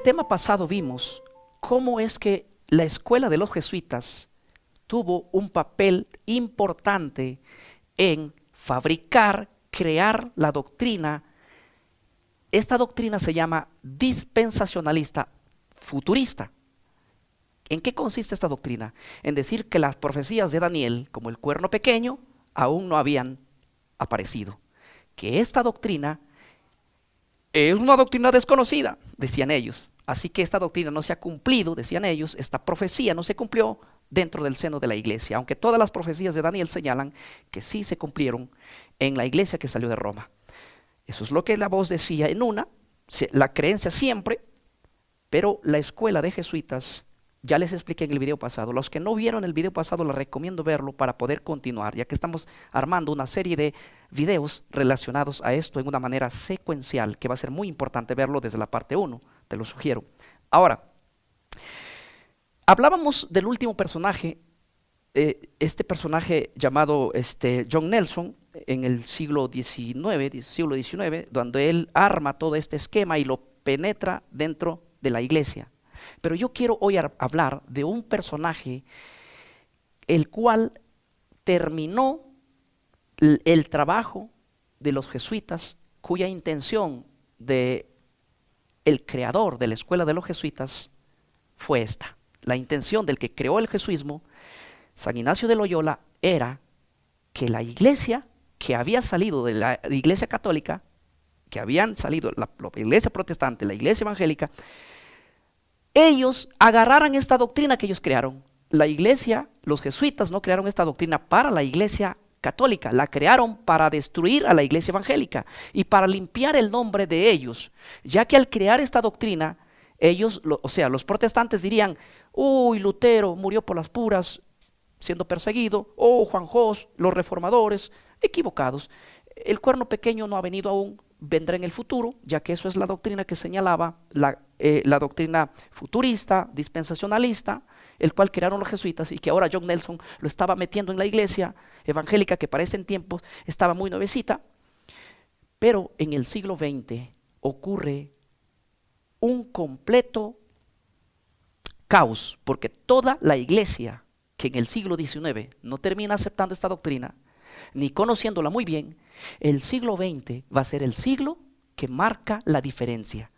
tema pasado vimos cómo es que la escuela de los jesuitas tuvo un papel importante en fabricar, crear la doctrina. Esta doctrina se llama dispensacionalista futurista. ¿En qué consiste esta doctrina? En decir que las profecías de Daniel, como el cuerno pequeño, aún no habían aparecido. Que esta doctrina es una doctrina desconocida, decían ellos. Así que esta doctrina no se ha cumplido, decían ellos, esta profecía no se cumplió dentro del seno de la iglesia, aunque todas las profecías de Daniel señalan que sí se cumplieron en la iglesia que salió de Roma. Eso es lo que la voz decía en una, la creencia siempre, pero la escuela de jesuitas, ya les expliqué en el video pasado. Los que no vieron el video pasado, les recomiendo verlo para poder continuar, ya que estamos armando una serie de videos relacionados a esto en una manera secuencial, que va a ser muy importante verlo desde la parte 1, te lo sugiero. Ahora, hablábamos del último personaje, este personaje llamado John Nelson, en el siglo XIX, donde él arma todo este esquema y lo penetra dentro de la iglesia. Pero yo quiero hoy hablar de un personaje el cual terminó el trabajo de los jesuitas, cuya intención de el creador de la escuela de los jesuitas fue esta. La intención del que creó el jesuismo, San Ignacio de Loyola, era que la iglesia que había salido de la iglesia católica, que habían salido la iglesia protestante, la iglesia evangélica, ellos agarraran esta doctrina que ellos crearon. La iglesia, los jesuitas no crearon esta doctrina para la iglesia católica, la crearon para destruir a la iglesia evangélica y para limpiar el nombre de ellos, ya que al crear esta doctrina, ellos, los protestantes dirían: uy, Lutero murió por las puras siendo perseguido, Juan Jos, los reformadores, equivocados. El cuerno pequeño no ha venido aún, vendrá en el futuro, ya que eso es la doctrina que señalaba la doctrina futurista, dispensacionalista, el cual crearon los jesuitas y que ahora John Nelson lo estaba metiendo en la iglesia evangélica, que para ese tiempo estaba muy nuevecita. Pero en el siglo XX ocurre un completo caos, porque toda la iglesia que en el siglo XIX no termina aceptando esta doctrina, ni conociéndola muy bien, el siglo XX va a ser el siglo que marca la diferencia.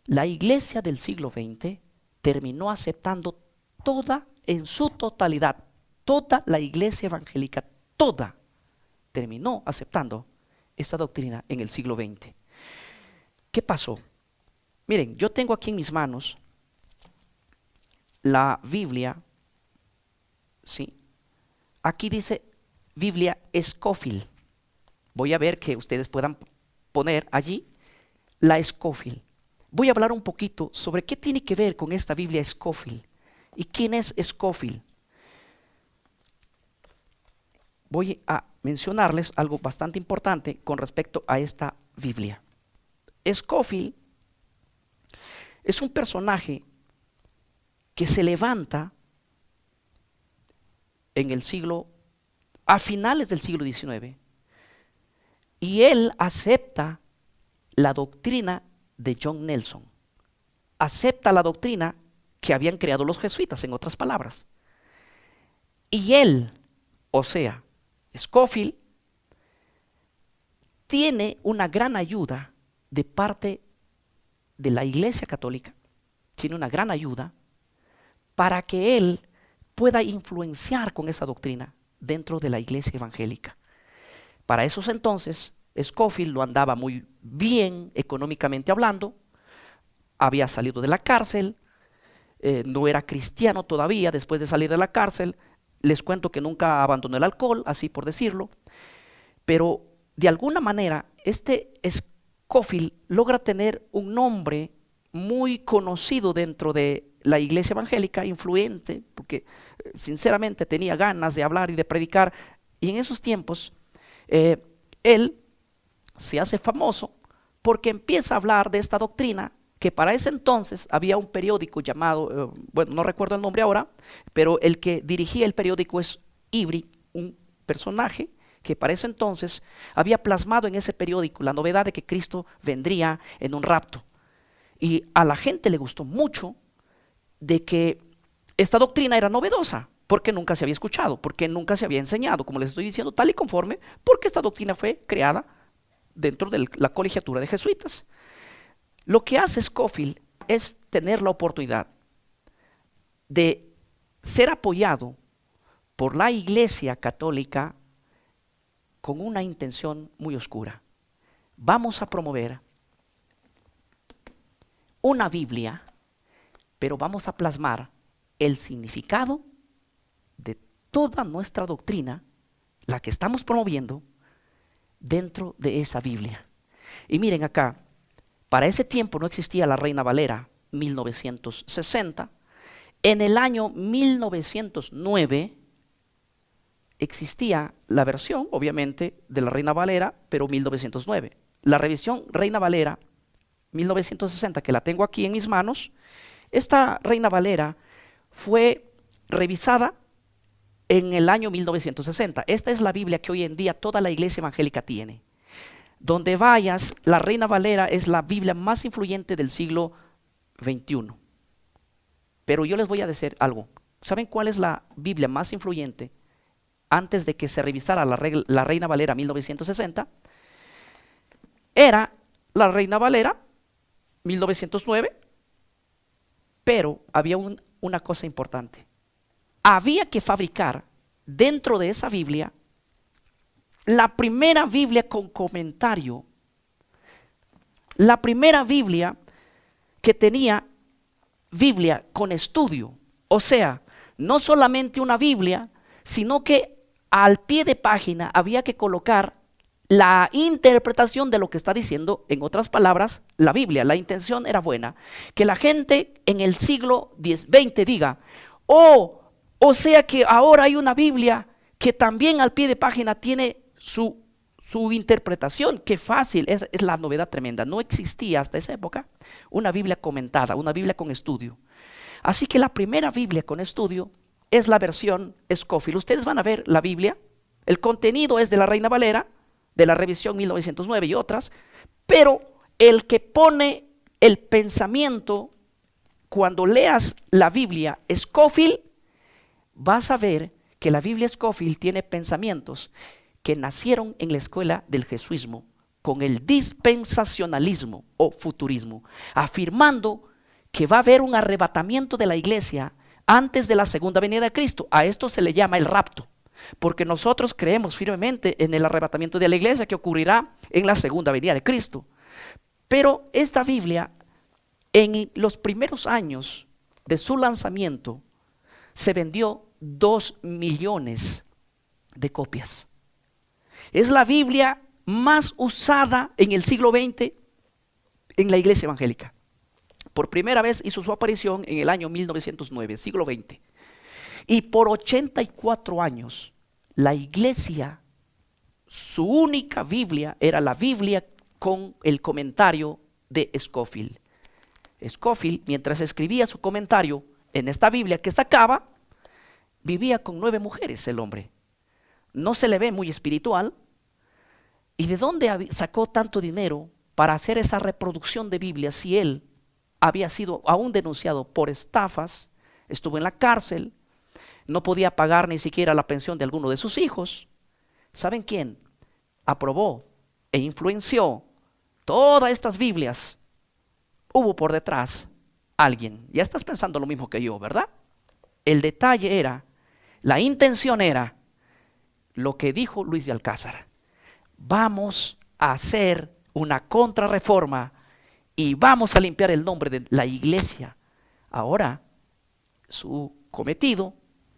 La iglesia del siglo XX terminó aceptando toda, en su totalidad, toda la iglesia evangélica, toda, terminó aceptando esta doctrina en el siglo XX. ¿Qué pasó? Miren, yo tengo aquí en mis manos la Biblia, ¿sí? Aquí dice Biblia Scofield. Voy a ver que ustedes puedan poner allí la Scofield. Voy a hablar un poquito sobre qué tiene que ver con esta Biblia Scofield y quién es Scofield. Voy a mencionarles algo bastante importante con respecto a esta Biblia. Scofield es un personaje que se levanta en el siglo, a finales del siglo XIX, y él acepta la doctrina de John Nelson, acepta la doctrina que habían creado los jesuitas, en otras palabras. Y él, Scofield, tiene una gran ayuda de parte de la iglesia católica, tiene una gran ayuda para que él pueda influenciar con esa doctrina dentro de la iglesia evangélica. Para esos entonces, Scofield lo andaba muy bien económicamente hablando, había salido de la cárcel, no era cristiano todavía después de salir de la cárcel. Les cuento que nunca abandonó el alcohol, así por decirlo, pero de alguna manera este Scofield logra tener un nombre muy conocido dentro de la iglesia evangélica, influente, porque sinceramente tenía ganas de hablar y de predicar, y en esos tiempos él se hace famoso porque empieza a hablar de esta doctrina, que para ese entonces había un periódico llamado, bueno, no recuerdo el nombre ahora, pero el que dirigía el periódico es Ivry, un personaje que para ese entonces había plasmado en ese periódico la novedad de que Cristo vendría en un rapto. Y a la gente le gustó mucho de que esta doctrina era novedosa, porque nunca se había escuchado, porque nunca se había enseñado, como les estoy diciendo, tal y conforme, porque esta doctrina fue creada dentro de la colegiatura de jesuitas. Lo que hace Scofield es tener la oportunidad de ser apoyado por la Iglesia Católica con una intención muy oscura. Vamos a promover una Biblia, pero vamos a plasmar el significado de toda nuestra doctrina, la que estamos promoviendo, dentro de esa Biblia. Y miren acá, para ese tiempo no existía la Reina Valera 1960. En el año 1909 existía la versión, obviamente, de la Reina Valera, pero 1909. La revisión Reina Valera 1960, que la tengo aquí en mis manos, esta Reina Valera fue revisada en el año 1960. Esta es la Biblia que hoy en día toda la iglesia evangélica tiene. Donde vayas, la Reina Valera es la Biblia más influyente del siglo XXI. Pero yo les voy a decir algo. ¿Saben cuál es la Biblia más influyente antes de que se revisara la Reina Valera 1960? Era la Reina Valera 1909, pero había una cosa importante. Había que fabricar dentro de esa Biblia la primera Biblia con comentario, la primera Biblia que tenía Biblia con estudio. O sea, no solamente una Biblia, sino que al pie de página había que colocar la interpretación de lo que está diciendo, en otras palabras, la Biblia. La intención era buena, que la gente en el siglo XX diga, o sea que ahora hay una Biblia que también al pie de página tiene su interpretación. Qué fácil, es la novedad tremenda. No existía hasta esa época una Biblia comentada, una Biblia con estudio. Así que la primera Biblia con estudio es la versión Scofield. Ustedes van a ver la Biblia, el contenido es de la Reina Valera, de la revisión 1909 y otras, pero el que pone el pensamiento, cuando leas la Biblia Scofield, vas a ver que la Biblia Scofield tiene pensamientos que nacieron en la escuela del jesuismo con el dispensacionalismo o futurismo, afirmando que va a haber un arrebatamiento de la iglesia antes de la segunda venida de Cristo. A esto se le llama el rapto, porque nosotros creemos firmemente en el arrebatamiento de la iglesia que ocurrirá en la segunda venida de Cristo. Pero esta Biblia, en los primeros años de su lanzamiento, se vendió 2 millones de copias. Es la Biblia más usada en el siglo XX en la iglesia evangélica. Por primera vez hizo su aparición en el año 1909, siglo XX. Y por 84 años, la iglesia, su única Biblia era la Biblia con el comentario de Scofield. Scofield, mientras escribía su comentario en esta Biblia que sacaba, vivía con 9 mujeres el hombre. No se le ve muy espiritual. ¿Y de dónde sacó tanto dinero para hacer esa reproducción de Biblia si él había sido aún denunciado por estafas, estuvo en la cárcel, no podía pagar ni siquiera la pensión de alguno de sus hijos? ¿Saben quién aprobó e influenció todas estas Biblias? Hubo por detrás alguien. Ya estás pensando lo mismo que yo, ¿verdad? El detalle era, la intención era lo que dijo Luis de Alcázar: vamos a hacer una contrarreforma y vamos a limpiar el nombre de la iglesia. Ahora, su cometido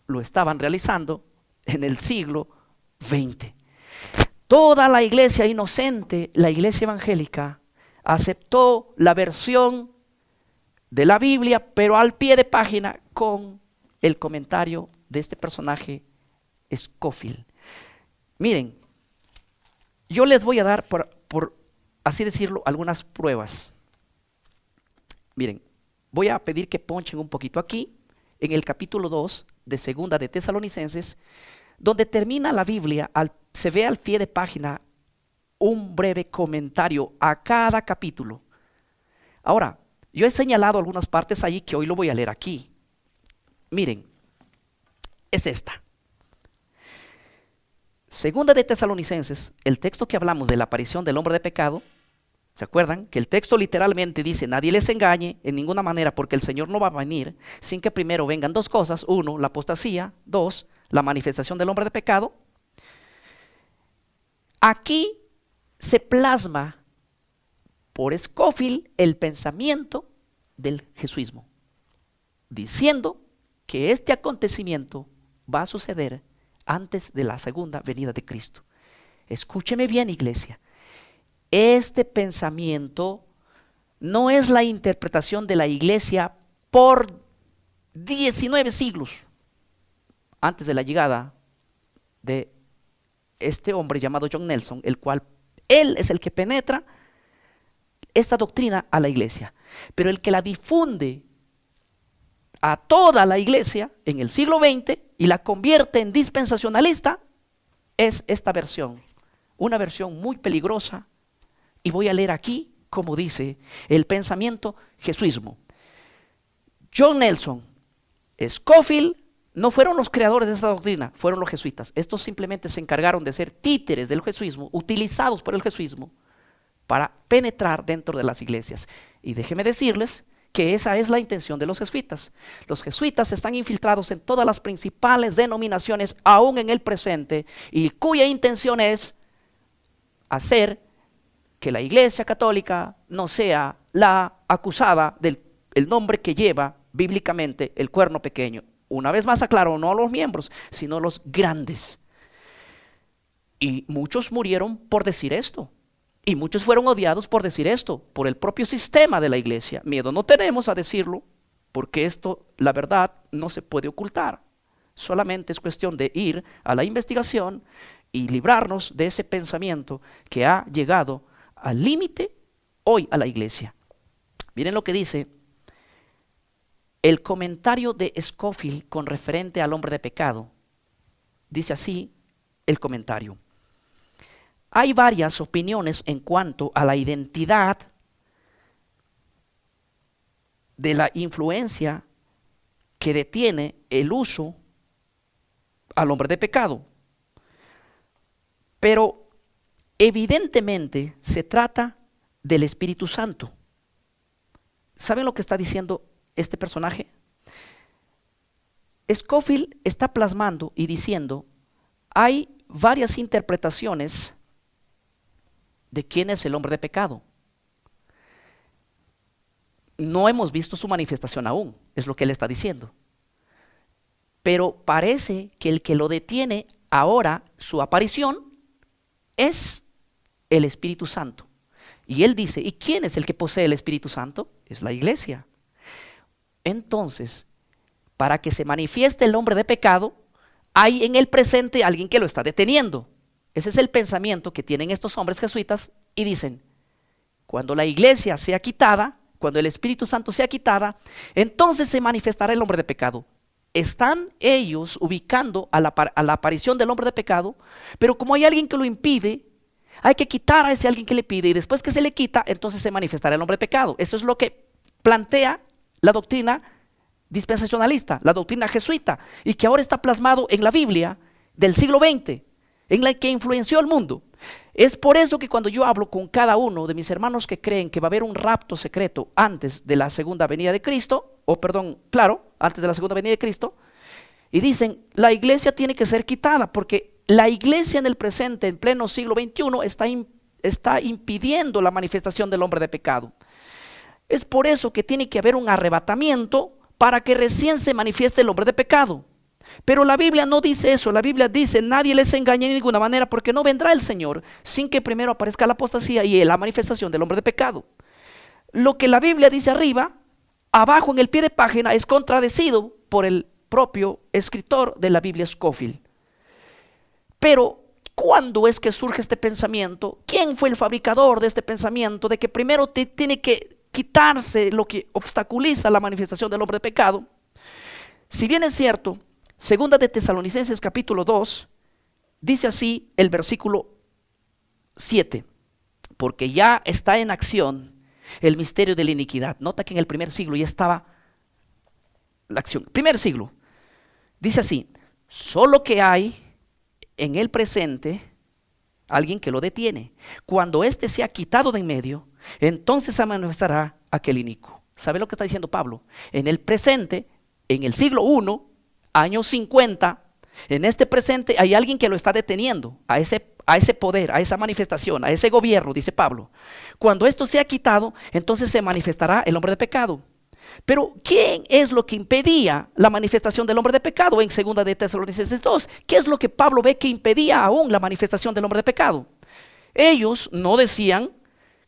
lo estaban realizando en el siglo XX. Toda la iglesia inocente, la iglesia evangélica, aceptó la versión de la Biblia, pero al pie de página con el comentario de este personaje Scofield. Miren, yo les voy a dar, por así decirlo, algunas pruebas. Miren, voy a pedir que ponchen un poquito aquí, en el capítulo 2 de Segunda de Tesalonicenses, donde termina la Biblia, se ve al pie de página un breve comentario a cada capítulo. Ahora, Yo he señalado algunas partes ahí que hoy lo voy a leer aquí. Miren, es esta. Segunda de Tesalonicenses, el texto que hablamos de la aparición del hombre de pecado. ¿Se acuerdan? Que el texto literalmente dice: nadie les engañe en ninguna manera, porque el Señor no va a venir sin que primero vengan dos cosas. Uno, la apostasía. Dos, la manifestación del hombre de pecado. Aquí se plasma por Scofield el pensamiento del jesuismo, diciendo que este acontecimiento va a suceder antes de la segunda venida de Cristo. Escúcheme bien, iglesia. Este pensamiento no es la interpretación de la iglesia por 19 siglos antes de la llegada de este hombre llamado John Nelson, el cual él es el que penetra esta doctrina a la iglesia, pero el que la difunde a toda la iglesia en el siglo XX y la convierte en dispensacionalista es esta versión, una versión muy peligrosa. Y voy a leer aquí como dice el pensamiento jesuismo. John Nelson, Scofield no fueron los creadores de esta doctrina, fueron los jesuitas. Estos simplemente se encargaron de ser títeres del jesuismo, utilizados por el jesuismo para penetrar dentro de las iglesias. Y déjenme decirles que esa es la intención de los jesuitas. Los jesuitas están infiltrados en todas las principales denominaciones, aún en el presente, y cuya intención es hacer que la iglesia católica no sea la acusada del nombre que lleva bíblicamente el cuerno pequeño. Una vez más aclaro, no los miembros, sino los grandes. Y muchos murieron por decir esto. Y muchos fueron odiados por decir esto, por el propio sistema de la iglesia. Miedo no tenemos a decirlo, porque esto, la verdad, no se puede ocultar. Solamente es cuestión de ir a la investigación y librarnos de ese pensamiento que ha llegado al límite hoy a la iglesia. Miren lo que dice el comentario de Scofield con referente al hombre de pecado. Dice así el comentario: hay varias opiniones en cuanto a la identidad de la influencia que detiene el uso al hombre de pecado, pero evidentemente se trata del Espíritu Santo. ¿Saben lo que está diciendo este personaje? Scofield está plasmando y diciendo: hay varias interpretaciones de quién es el hombre de pecado. No hemos visto su manifestación aún, es lo que él está diciendo. Pero parece que el que lo detiene ahora, su aparición, es el Espíritu Santo. Y él dice: ¿y quién es el que posee el Espíritu Santo? Es la iglesia. Entonces, para que se manifieste el hombre de pecado, hay en el presente alguien que lo está deteniendo. Ese es el pensamiento que tienen estos hombres jesuitas y dicen: cuando la iglesia sea quitada, cuando el Espíritu Santo sea quitada, entonces se manifestará el hombre de pecado. Están ellos ubicando a la aparición del hombre de pecado, pero como hay alguien que lo impide, hay que quitar a ese alguien que le pide, y después que se le quita, entonces se manifestará el hombre de pecado. Eso es lo que plantea la doctrina dispensacionalista, la doctrina jesuita, y que ahora está plasmado en la Biblia del siglo XX, en la que influenció el mundo. Es por eso que cuando yo hablo con cada uno de mis hermanos que creen que va a haber un rapto secreto antes de la segunda venida de Cristo, antes de la segunda venida de Cristo, y dicen: la iglesia tiene que ser quitada, porque la iglesia en el presente, en pleno siglo XXI, está impidiendo la manifestación del hombre de pecado. Es por eso que tiene que haber un arrebatamiento para que recién se manifieste el hombre de pecado. Pero la Biblia no dice eso. La Biblia dice: nadie les engañe de ninguna manera, porque no vendrá el Señor sin que primero aparezca la apostasía y la manifestación del hombre de pecado. Lo que la Biblia dice arriba, abajo en el pie de página es contradecido por el propio escritor de la Biblia, Scofield. Pero ¿cuándo es que surge este pensamiento? ¿Quién fue el fabricador de este pensamiento de que primero tiene que quitarse lo que obstaculiza la manifestación del hombre de pecado? Si bien es cierto, segunda de Tesalonicenses capítulo 2, dice así el versículo 7: porque ya está en acción el misterio de la iniquidad. Nota que en el primer siglo ya estaba la acción. Primer siglo. Dice así: solo que hay en el presente alguien que lo detiene. Cuando éste sea quitado de en medio, entonces se manifestará aquel inicuo. ¿Sabe lo que está diciendo Pablo? En el presente, en el siglo I, años 50, en este presente hay alguien que lo está deteniendo, a ese poder, a esa manifestación, a ese gobierno, dice Pablo. Cuando esto sea quitado, entonces se manifestará el hombre de pecado. Pero ¿quién es lo que impedía la manifestación del hombre de pecado? En 2 de Tesalonicenses 2, ¿qué es lo que Pablo ve que impedía aún la manifestación del hombre de pecado? Ellos no decían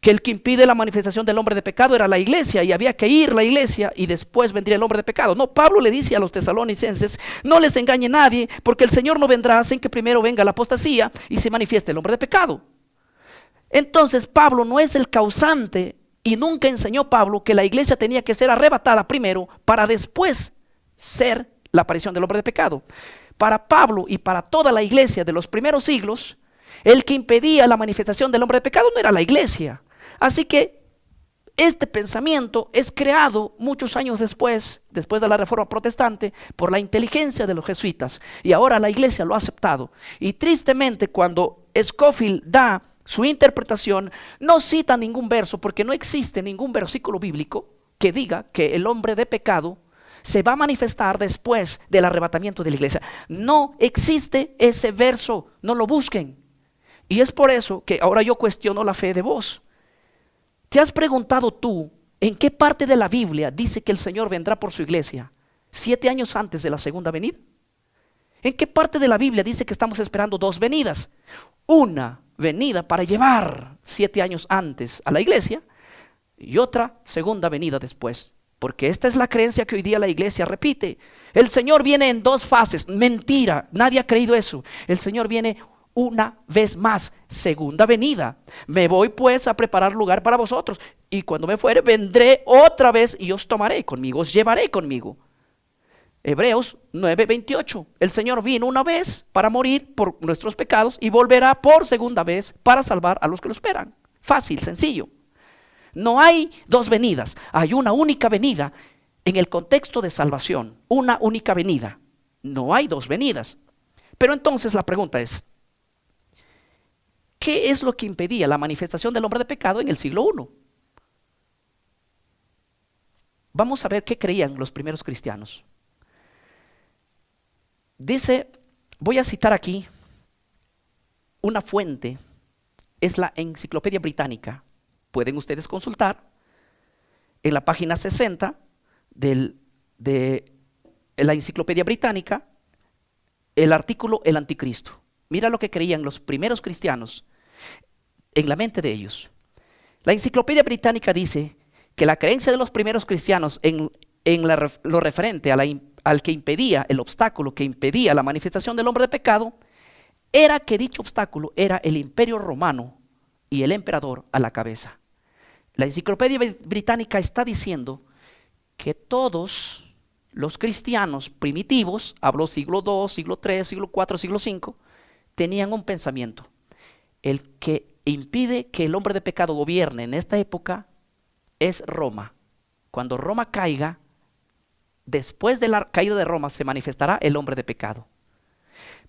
que el que impide la manifestación del hombre de pecado era la iglesia y había que ir a la iglesia y después vendría el hombre de pecado. No, Pablo le dice a los tesalonicenses: no les engañe nadie, porque el Señor no vendrá sin que primero venga la apostasía y se manifieste el hombre de pecado. Entonces Pablo no es el causante, y nunca enseñó Pablo que la iglesia tenía que ser arrebatada primero para después ser la aparición del hombre de pecado. Para Pablo y para toda la iglesia de los primeros siglos, el que impedía la manifestación del hombre de pecado no era la iglesia. Así que este pensamiento es creado muchos años después de la Reforma Protestante, por la inteligencia de los jesuitas, y ahora la iglesia lo ha aceptado. Y tristemente, cuando Scofield da su interpretación, no cita ningún verso, porque no existe ningún versículo bíblico que diga que el hombre de pecado se va a manifestar después del arrebatamiento de la iglesia. No existe ese verso, no lo busquen. Y es por eso que ahora yo cuestiono la fe de vos. ¿Te has preguntado tú en qué parte de la Biblia dice que el Señor vendrá por su iglesia 7 años antes de la segunda venida? ¿En qué parte de la Biblia dice que estamos esperando 2 venidas? Una venida para llevar 7 años antes a la iglesia y otra segunda venida después. Porque esta es la creencia que hoy día la iglesia repite. El Señor viene en 2 fases. Mentira, nadie ha creído eso. El Señor viene una vez más, segunda venida. Me voy pues a preparar lugar para vosotros, y cuando me fuere vendré otra vez y os tomaré conmigo, os llevaré conmigo. Hebreos 9:28. El Señor vino una vez para morir por nuestros pecados y volverá por segunda vez para salvar a los que lo esperan. Fácil, sencillo. No hay 2 venidas, hay una única venida en el contexto de salvación, una única venida. No hay 2 venidas. Pero entonces la pregunta es: ¿qué es lo que impedía la manifestación del hombre de pecado en el siglo I? Vamos a ver qué creían los primeros cristianos. Dice, voy a citar aquí una fuente, es la Enciclopedia Británica. Pueden ustedes consultar en la página 60 de la Enciclopedia Británica el artículo El Anticristo. Mira lo que creían los primeros cristianos en la mente de ellos. La Enciclopedia Británica dice que la creencia de los primeros cristianos en lo referente al que impedía, el obstáculo que impedía la manifestación del hombre de pecado, era que dicho obstáculo era el Imperio Romano y el emperador a la cabeza. La Enciclopedia Británica está diciendo que todos los cristianos primitivos, habló siglo II, siglo III, siglo IV, siglo V, tenían un pensamiento: el que impide que el hombre de pecado gobierne en esta época es Roma. Cuando Roma caiga, después de la caída de Roma se manifestará el hombre de pecado.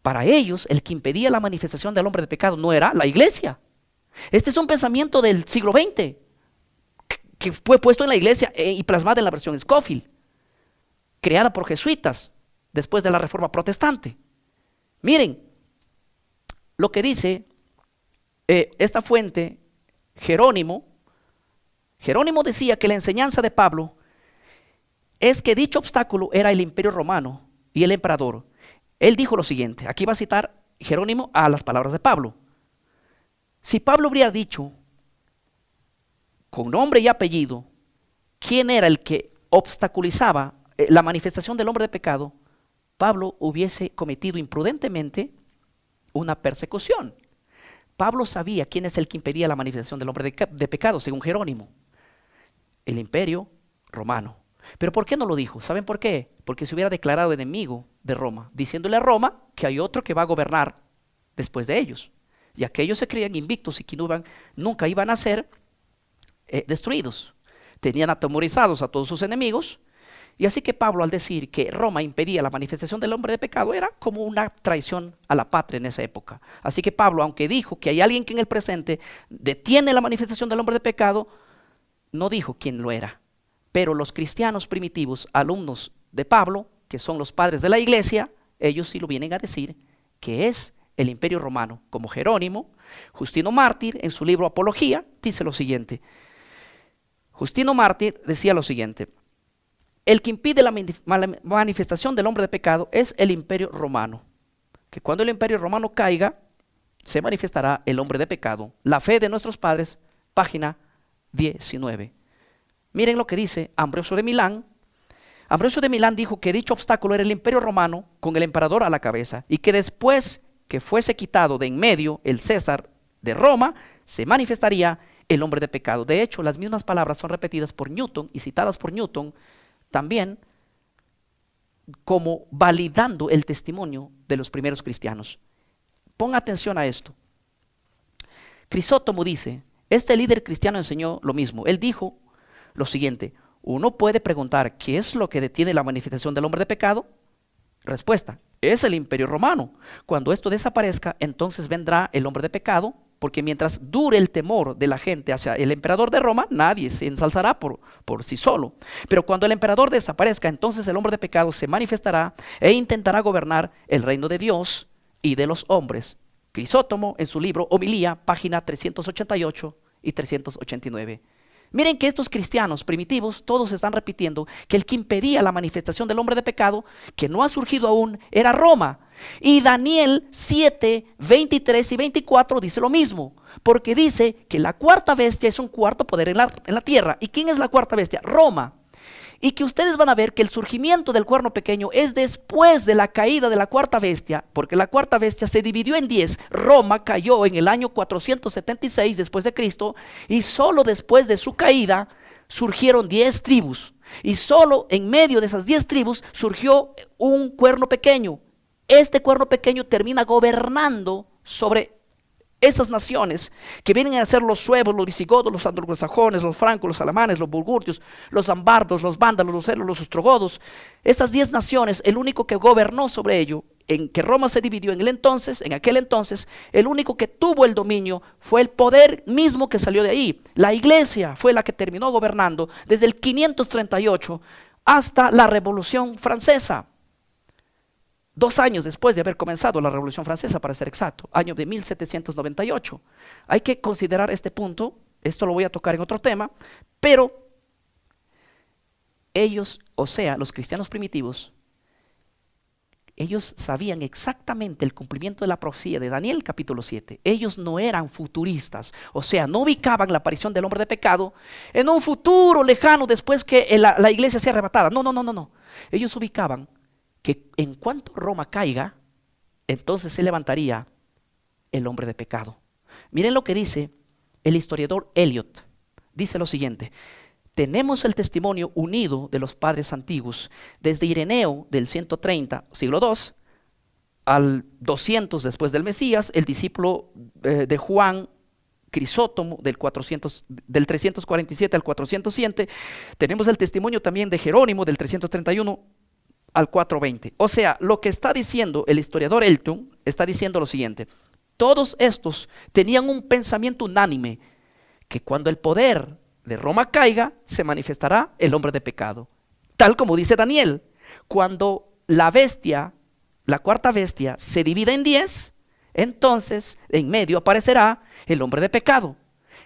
Para ellos, el que impedía la manifestación del hombre de pecado no era la iglesia. Este es un pensamiento del siglo XX que fue puesto en la iglesia y plasmado en la versión Scofield, creada por jesuitas después de la Reforma Protestante. Miren lo que dice esta fuente, Jerónimo. Jerónimo decía que la enseñanza de Pablo es que dicho obstáculo era el Imperio Romano y el emperador. Él dijo lo siguiente, aquí va a citar Jerónimo a las palabras de Pablo. Si Pablo hubiera dicho con nombre y apellido quién era el que obstaculizaba la manifestación del hombre de pecado, Pablo hubiese cometido imprudentemente una persecución. Pablo sabía quién es el que impedía la manifestación del hombre de pecado, según Jerónimo: el Imperio Romano. Pero ¿por qué no lo dijo? ¿Saben por qué? Porque se hubiera declarado enemigo de Roma, diciéndole a Roma que hay otro que va a gobernar después de ellos. Y aquellos se creían invictos y que nunca iban a ser destruidos. Tenían atemorizados a todos sus enemigos. Y así que Pablo, al decir que Roma impedía la manifestación del hombre de pecado, era como una traición a la patria en esa época. Así que Pablo, aunque dijo que hay alguien que en el presente detiene la manifestación del hombre de pecado, no dijo quién lo era. Pero los cristianos primitivos, alumnos de Pablo, que son los padres de la iglesia, ellos sí lo vienen a decir que es el Imperio Romano, como Jerónimo. Justino Mártir, en su libro Apología, dice lo siguiente. Justino Mártir decía lo siguiente: el que impide la manifestación del hombre de pecado es el Imperio Romano, que cuando el Imperio Romano caiga, se manifestará el hombre de pecado. La fe de nuestros padres, página 19. Miren lo que dice Ambrosio de Milán. Ambrosio de Milán dijo que dicho obstáculo era el Imperio Romano con el emperador a la cabeza, y que después que fuese quitado de en medio el César de Roma, se manifestaría el hombre de pecado. De hecho, las mismas palabras son repetidas por Newton y citadas por Newton también como validando el testimonio de los primeros cristianos. Ponga atención a esto. Crisóstomo dice, este líder cristiano enseñó lo mismo. Él dijo lo siguiente: uno puede preguntar, ¿qué es lo que detiene la manifestación del hombre de pecado? Respuesta: es el Imperio Romano. Cuando esto desaparezca, entonces vendrá el hombre de pecado, porque mientras dure el temor de la gente hacia el emperador de Roma, nadie se ensalzará por sí solo. Pero cuando el emperador desaparezca, entonces el hombre de pecado se manifestará e intentará gobernar el reino de Dios y de los hombres. Crisóstomo, en su libro Homilía, página 388 y 389. Miren que estos cristianos primitivos todos están repitiendo que el que impedía la manifestación del hombre de pecado, que no ha surgido aún, era Roma. Y Daniel 7, 23 y 24 dice lo mismo, porque dice que la cuarta bestia es un cuarto poder en la tierra. ¿Y quién es la cuarta bestia? Roma. Y que ustedes van a ver que el surgimiento del cuerno pequeño es después de la caída de la cuarta bestia, porque la cuarta bestia se dividió en 10. Roma cayó en el año 476 después de Cristo, y solo después de su caída surgieron 10 tribus. Y solo en medio de esas 10 tribus surgió un cuerno pequeño. Este cuerno pequeño termina gobernando sobre esas naciones que vienen a ser los suevos, los visigodos, los anglosajones, los francos, los alemanes, los burgundios, los zambardos, los vándalos, los celos, los ostrogodos. Esas 10 naciones, el único que gobernó sobre ello, en que Roma se dividió en aquel entonces, el único que tuvo el dominio fue el poder mismo que salió de ahí. La iglesia fue la que terminó gobernando desde el 538 hasta la Revolución Francesa. 2 años después de haber comenzado la Revolución Francesa, para ser exacto, año de 1798. Hay que considerar este punto, esto lo voy a tocar en otro tema, pero ellos, o sea, los cristianos primitivos, ellos sabían exactamente el cumplimiento de la profecía de Daniel capítulo 7. Ellos no eran futuristas, o sea, no ubicaban la aparición del hombre de pecado en un futuro lejano después que la iglesia sea arrebatada. No. Ellos ubicaban que en cuanto Roma caiga, entonces se levantaría el hombre de pecado. Miren lo que dice el historiador Eliot. Dice lo siguiente: tenemos el testimonio unido de los padres antiguos, desde Ireneo del 130, siglo II, al 200 después del Mesías, el discípulo de Juan Crisóstomo del 347 al 407. Tenemos el testimonio también de Jerónimo del 331 al 420. O sea, lo que está diciendo el historiador Elton, está diciendo lo siguiente: todos estos tenían un pensamiento unánime, que cuando el poder de Roma caiga, se manifestará el hombre de pecado. Tal como dice Daniel, cuando la bestia, la cuarta bestia, se divide en 10, entonces en medio aparecerá el hombre de pecado.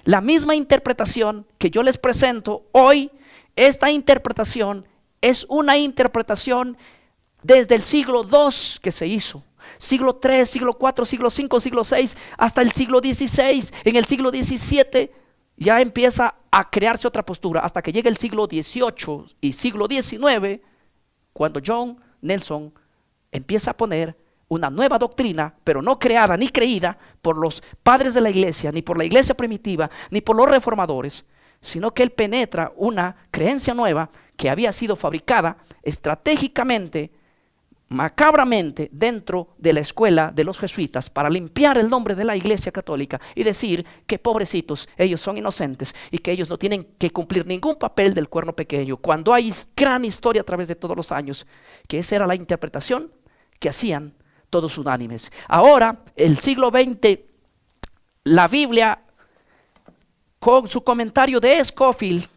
La misma interpretación que yo les presento hoy, esta interpretación es una interpretación desde el siglo II que se hizo. Siglo III, siglo IV, siglo V, siglo VI, hasta el siglo XVI. En el siglo XVII ya empieza a crearse otra postura, hasta que llega el siglo XVIII y siglo XIX, cuando John Nelson empieza a poner una nueva doctrina, pero no creada ni creída por los padres de la iglesia, ni por la iglesia primitiva, ni por los reformadores, sino que él penetra una creencia nueva que había sido fabricada estratégicamente macabramente dentro de la escuela de los jesuitas para limpiar el nombre de la Iglesia Católica y decir que pobrecitos, ellos son inocentes y que ellos no tienen que cumplir ningún papel del cuerno pequeño, cuando hay gran historia a través de todos los años, que esa era la interpretación que hacían todos unánimes. Ahora, el siglo XX, la Biblia, con su comentario de Scofield,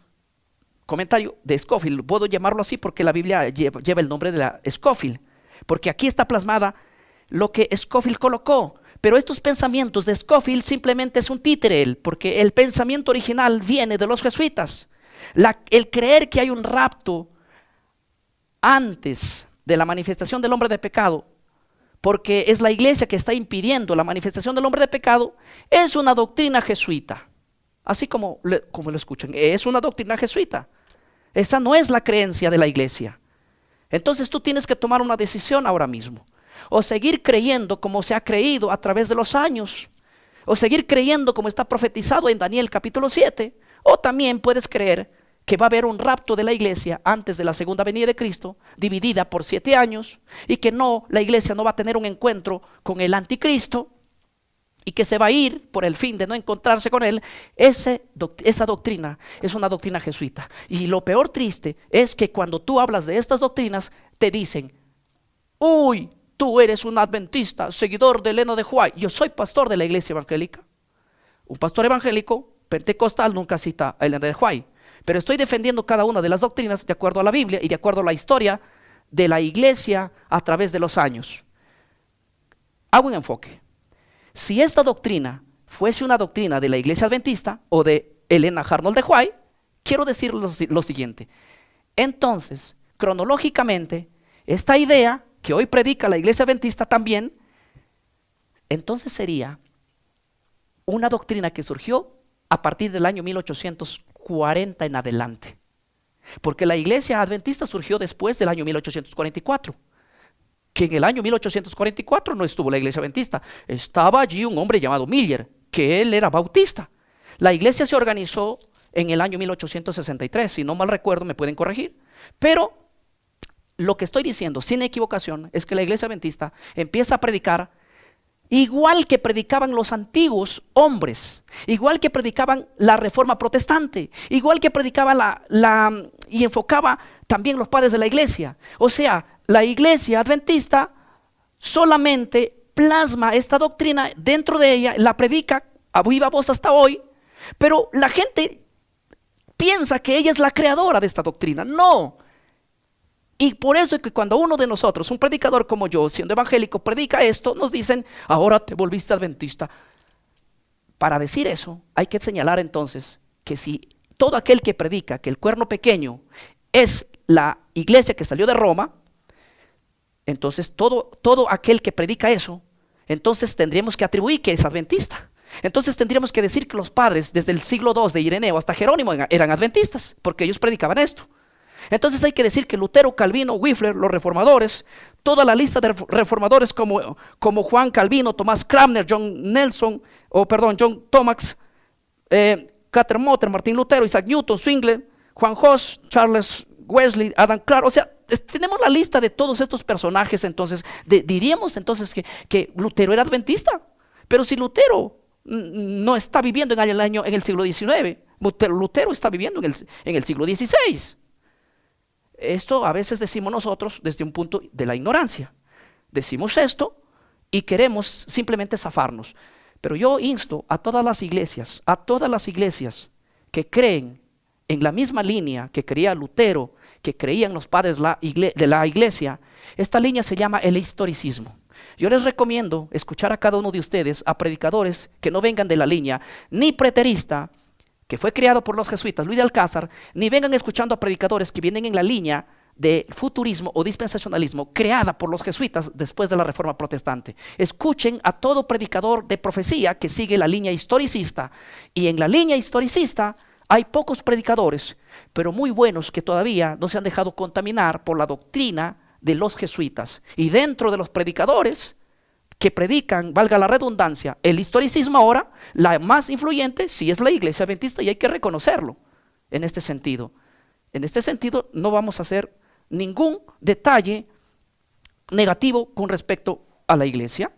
puedo llamarlo así porque la Biblia lleva el nombre de la Scofield, porque aquí está plasmada lo que Scofield colocó. Pero estos pensamientos de Scofield simplemente es un títere, porque el pensamiento original viene de los jesuitas. El creer que hay un rapto antes de la manifestación del hombre de pecado, porque es la iglesia que está impidiendo la manifestación del hombre de pecado, es una doctrina jesuita. Así como lo escuchan, es una doctrina jesuita. Esa no es la creencia de la iglesia. Entonces tú tienes que tomar una decisión ahora mismo. O seguir creyendo como se ha creído a través de los años, o seguir creyendo como está profetizado en Daniel capítulo 7, o también puedes creer que va a haber un rapto de la iglesia antes de la segunda venida de Cristo, dividida por 7 años, y que la iglesia no va a tener un encuentro con el anticristo, y que se va a ir por el fin de no encontrarse con él. Esa doctrina es una doctrina jesuita. Y lo peor triste es que cuando tú hablas de estas doctrinas, te dicen: uy, tú eres un adventista, seguidor de Elena de White. Yo soy pastor de la iglesia evangélica. Un pastor evangélico pentecostal nunca cita a Elena de White, pero estoy defendiendo cada una de las doctrinas de acuerdo a la Biblia y de acuerdo a la historia de la iglesia a través de los años. Hago un enfoque. Si esta doctrina fuese una doctrina de la iglesia adventista o de Elena Arnold de White, quiero decir lo siguiente. Entonces, cronológicamente, esta idea que hoy predica la iglesia adventista también, entonces sería una doctrina que surgió a partir del año 1840 en adelante. Porque la iglesia adventista surgió después del año 1844. Que en el año 1844 no estuvo la iglesia adventista, estaba allí un hombre llamado Miller, que él era bautista. La iglesia se organizó en el año 1863, si no mal recuerdo, me pueden corregir. Pero lo que estoy diciendo, sin equivocación, es que la iglesia adventista empieza a predicar igual que predicaban los antiguos hombres, igual que predicaban la reforma protestante, igual que predicaba y enfocaba también los padres de la iglesia. O sea, la iglesia adventista solamente plasma esta doctrina dentro de ella, la predica a viva voz hasta hoy, pero la gente piensa que ella es la creadora de esta doctrina. No. Y por eso es que cuando uno de nosotros, un predicador como yo, siendo evangélico, predica esto, nos dicen: ahora te volviste adventista. Para decir eso, hay que señalar entonces que si todo aquel que predica que el cuerno pequeño es la iglesia que salió de Roma, entonces todo aquel que predica eso, entonces tendríamos que atribuir que es adventista. Entonces tendríamos que decir que los padres desde el siglo II de Ireneo hasta Jerónimo eran adventistas, porque ellos predicaban esto. Entonces hay que decir que Lutero, Calvino, Wycliffe, los reformadores, toda la lista de reformadores como Juan Calvino, Tomás Cranmer, John Thomas, Cathermotter, Martín Lutero, Isaac Newton, Zwingli, Juan Hus, Charles Wesley, Adam Clark, o sea, tenemos la lista de todos estos personajes. Entonces diríamos entonces que Lutero era adventista. Pero si Lutero no está viviendo en el siglo XIX, Lutero está viviendo en el siglo XVI. Esto a veces decimos nosotros desde un punto de la ignorancia. Decimos esto y queremos simplemente zafarnos. Pero yo insto a todas las iglesias que creen en la misma línea que creía Lutero, que creían los padres de la iglesia. Esta línea se llama el historicismo. Yo les recomiendo escuchar a cada uno de ustedes, a predicadores que no vengan de la línea ni preterista, que fue creado por los jesuitas, Luis de Alcázar, ni vengan escuchando a predicadores que vienen en la línea de futurismo o dispensacionalismo creada por los jesuitas después de la reforma protestante. Escuchen a todo predicador de profecía que sigue la línea historicista, y en la línea historicista hay pocos predicadores, pero muy buenos, que todavía no se han dejado contaminar por la doctrina de los jesuitas. Y dentro de los predicadores que predican, valga la redundancia, el historicismo ahora, la más influyente sí es la iglesia adventista, y hay que reconocerlo en este sentido. En este sentido no vamos a hacer ningún detalle negativo con respecto a la iglesia.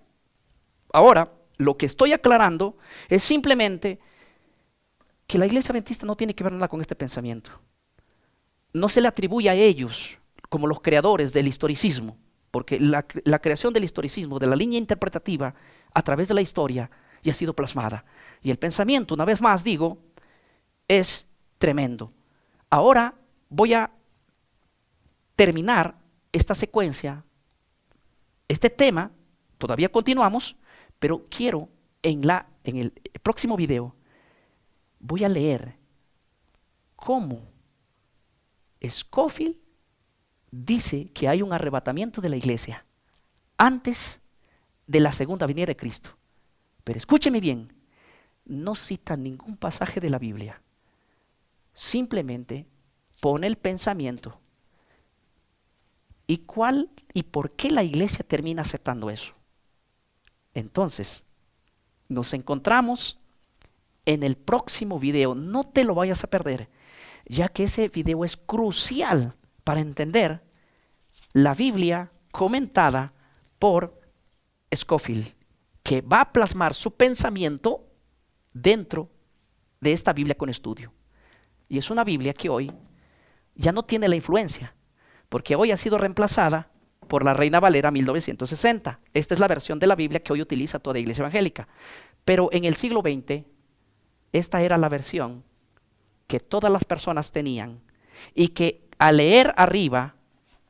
Ahora, lo que estoy aclarando es simplemente que la iglesia adventista no tiene que ver nada con este pensamiento. No se le atribuye a ellos como los creadores del historicismo, porque la creación del historicismo, de la línea interpretativa a través de la historia, ya ha sido plasmada. Y el pensamiento, una vez más digo, es tremendo. Ahora voy a terminar esta secuencia, este tema. Todavía continuamos, pero quiero en el próximo video voy a leer cómo Scofield dice que hay un arrebatamiento de la iglesia antes de la segunda venida de Cristo. Pero escúcheme bien, no cita ningún pasaje de la Biblia. Simplemente pone el pensamiento. ¿Y por qué la iglesia termina aceptando eso? Entonces, nos encontramos en el próximo video. No te lo vayas a perder, ya que ese video es crucial para entender la Biblia comentada por Scofield, que va a plasmar su pensamiento dentro de esta Biblia con estudio. Y es una Biblia que hoy ya no tiene la influencia, porque hoy ha sido reemplazada por la Reina Valera 1960. Esta es la versión de la Biblia que hoy utiliza toda iglesia evangélica. Pero en el siglo XX, esta era la versión que todas las personas tenían, y que al leer arriba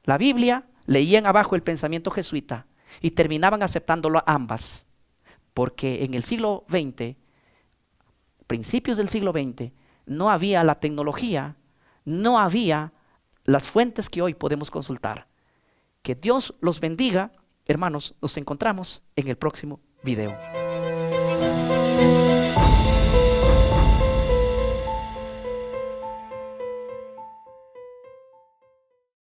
la Biblia, leían abajo el pensamiento jesuita y terminaban aceptándolo ambas, porque en el siglo XX, principios del siglo XX, no había la tecnología, no había las fuentes que hoy podemos consultar. Que Dios los bendiga, hermanos. Nos encontramos en el próximo video.